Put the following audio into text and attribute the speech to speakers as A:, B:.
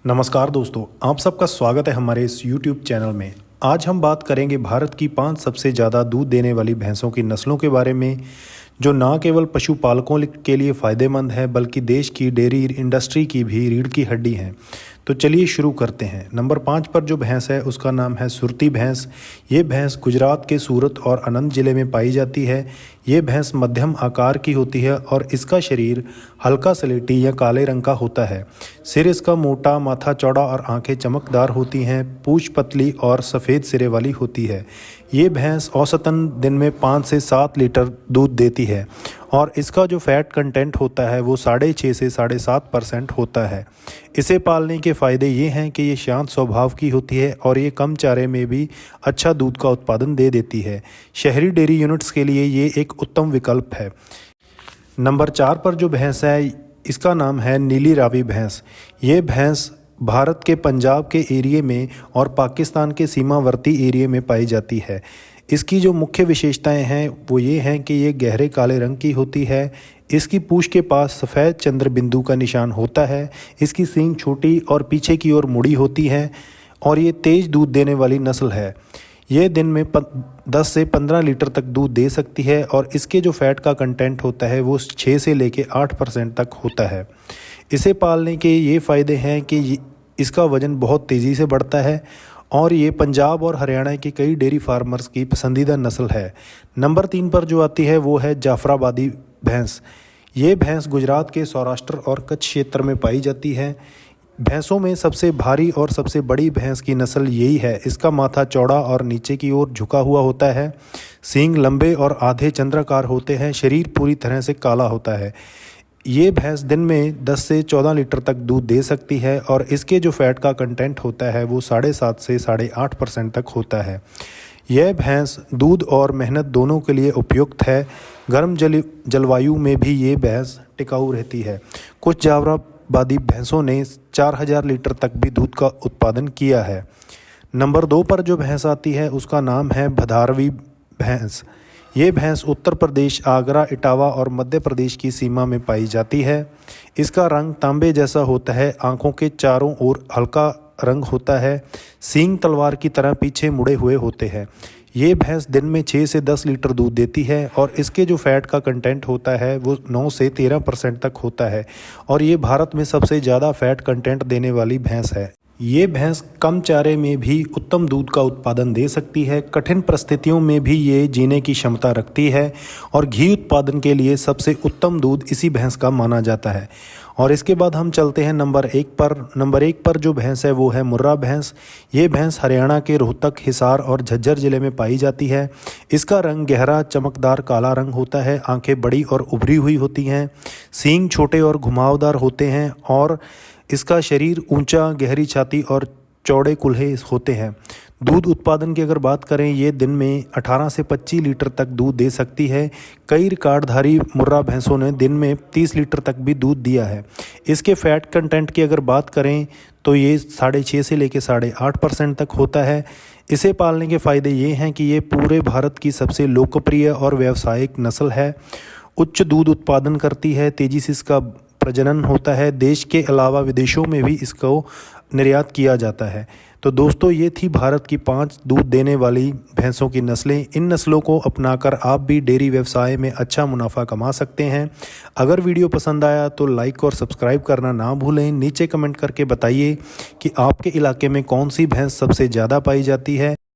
A: नमस्कार दोस्तों, आप सबका स्वागत है हमारे इस YouTube चैनल में। आज हम बात करेंगे भारत की 5 सबसे ज़्यादा दूध देने वाली भैंसों की नस्लों के बारे में, जो ना केवल पशुपालकों के लिए फ़ायदेमंद है बल्कि देश की डेयरी इंडस्ट्री की भी रीढ़ की हड्डी हैं। तो चलिए शुरू करते हैं। नंबर 5 पर जो भैंस है उसका नाम है सुरती भैंस। ये भैंस गुजरात के सूरत और आनंद ज़िले में पाई जाती है। ये भैंस मध्यम आकार की होती है और इसका शरीर हल्का सलेटी या काले रंग का होता है। सिर इसका मोटा, माथा चौड़ा और आंखें चमकदार होती हैं। पूंछ पतली और सफ़ेद सिरे वाली होती है। ये भैंस औसतन दिन में 5 से 7 लीटर दूध देती है और इसका जो फैट कंटेंट होता है वो 6.5 से 7.5% होता है। इसे पालने के फ़ायदे ये हैं कि ये शांत स्वभाव की होती है और ये कम चारे में भी अच्छा दूध का उत्पादन दे देती है। शहरी डेयरी यूनिट्स के लिए ये एक उत्तम विकल्प है। नंबर 4 पर जो भैंस है इसका नाम है नीली रावी भैंस। ये भैंस भारत के पंजाब के एरिए में और पाकिस्तान के सीमावर्ती एरिए में पाई जाती है। इसकी जो मुख्य विशेषताएं हैं वो ये हैं कि ये गहरे काले रंग की होती है। इसकी पूंछ के पास सफ़ेद चंद्र बिंदु का निशान होता है। इसकी सींग छोटी और पीछे की ओर मुड़ी होती है और ये तेज़ दूध देने वाली नस्ल है। ये दिन में 10 से 15 लीटर तक दूध दे सकती है और इसके जो फैट का कंटेंट होता है वो 6 से लेके 8% तक होता है। इसे पालने के ये फ़ायदे हैं कि इसका वज़न बहुत तेज़ी से बढ़ता है और ये पंजाब और हरियाणा के कई डेयरी फार्मर्स की पसंदीदा नस्ल है। नंबर 3 पर जो आती है वो है जाफराबादी भैंस। ये भैंस गुजरात के सौराष्ट्र और कच्छ क्षेत्र में पाई जाती है। भैंसों में सबसे भारी और सबसे बड़ी भैंस की नस्ल यही है। इसका माथा चौड़ा और नीचे की ओर झुका हुआ होता है। सींग लंबे और आधे चंद्राकार होते हैं। शरीर पूरी तरह से काला होता है। ये भैंस दिन में 10 से 14 लीटर तक दूध दे सकती है और इसके जो फैट का कंटेंट होता है वो 7.5 से 8.5% तक होता है। यह भैंस दूध और मेहनत दोनों के लिए उपयुक्त है। गर्म जलवायु में भी ये भैंस टिकाऊ रहती है। कुछ जाफराबादी भैंसों ने 4000 लीटर तक भी दूध का उत्पादन किया है। नंबर 2 पर जो भैंस आती है उसका नाम है भदारवी भैंस। ये भैंस उत्तर प्रदेश, आगरा, इटावा और मध्य प्रदेश की सीमा में पाई जाती है। इसका रंग तांबे जैसा होता है। आँखों के चारों ओर हल्का रंग होता है। सींग तलवार की तरह पीछे मुड़े हुए होते हैं। ये भैंस दिन में 6 से 10 लीटर दूध देती है और इसके जो फैट का कंटेंट होता है वो 9 से 13% तक होता है और ये भारत में सबसे ज़्यादा फैट कंटेंट देने वाली भैंस है। ये भैंस कम चारे में भी उत्तम दूध का उत्पादन दे सकती है। कठिन परिस्थितियों में भी ये जीने की क्षमता रखती है और घी उत्पादन के लिए सबसे उत्तम दूध इसी भैंस का माना जाता है। और इसके बाद हम चलते हैं नंबर 1 पर। नंबर 1 पर जो भैंस है वो है मुर्रा भैंस। ये भैंस हरियाणा के रोहतक, हिसार और झज्जर ज़िले में पाई जाती है। इसका रंग गहरा चमकदार काला रंग होता है। आंखें बड़ी और उभरी हुई होती हैं। सींग छोटे और घुमावदार होते हैं और इसका शरीर ऊंचा, गहरी छाती और चौड़े कुल्हे होते हैं। दूध उत्पादन की अगर बात करें ये दिन में 18 से 25 लीटर तक दूध दे सकती है। कई रिकॉर्डधारी मुर्रा भैंसों ने दिन में 30 लीटर तक भी दूध दिया है। इसके फैट कंटेंट की अगर बात करें तो ये 6.5 से लेकर 8.5% तक होता है। इसे पालने के फ़ायदे ये हैं कि ये पूरे भारत की सबसे लोकप्रिय और व्यावसायिक नस्ल है। उच्च दूध उत्पादन करती है। तेज़ी से इसका प्रजनन होता है। देश के अलावा विदेशों में भी इसको निर्यात किया जाता है। तो दोस्तों ये थी भारत की 5 दूध देने वाली भैंसों की नस्लें। इन नस्लों को अपनाकर आप भी डेयरी व्यवसाय में अच्छा मुनाफा कमा सकते हैं। अगर वीडियो पसंद आया तो लाइक और सब्सक्राइब करना ना भूलें। नीचे कमेंट करके बताइए कि आपके इलाके में कौन सी भैंस सबसे ज़्यादा पाई जाती है।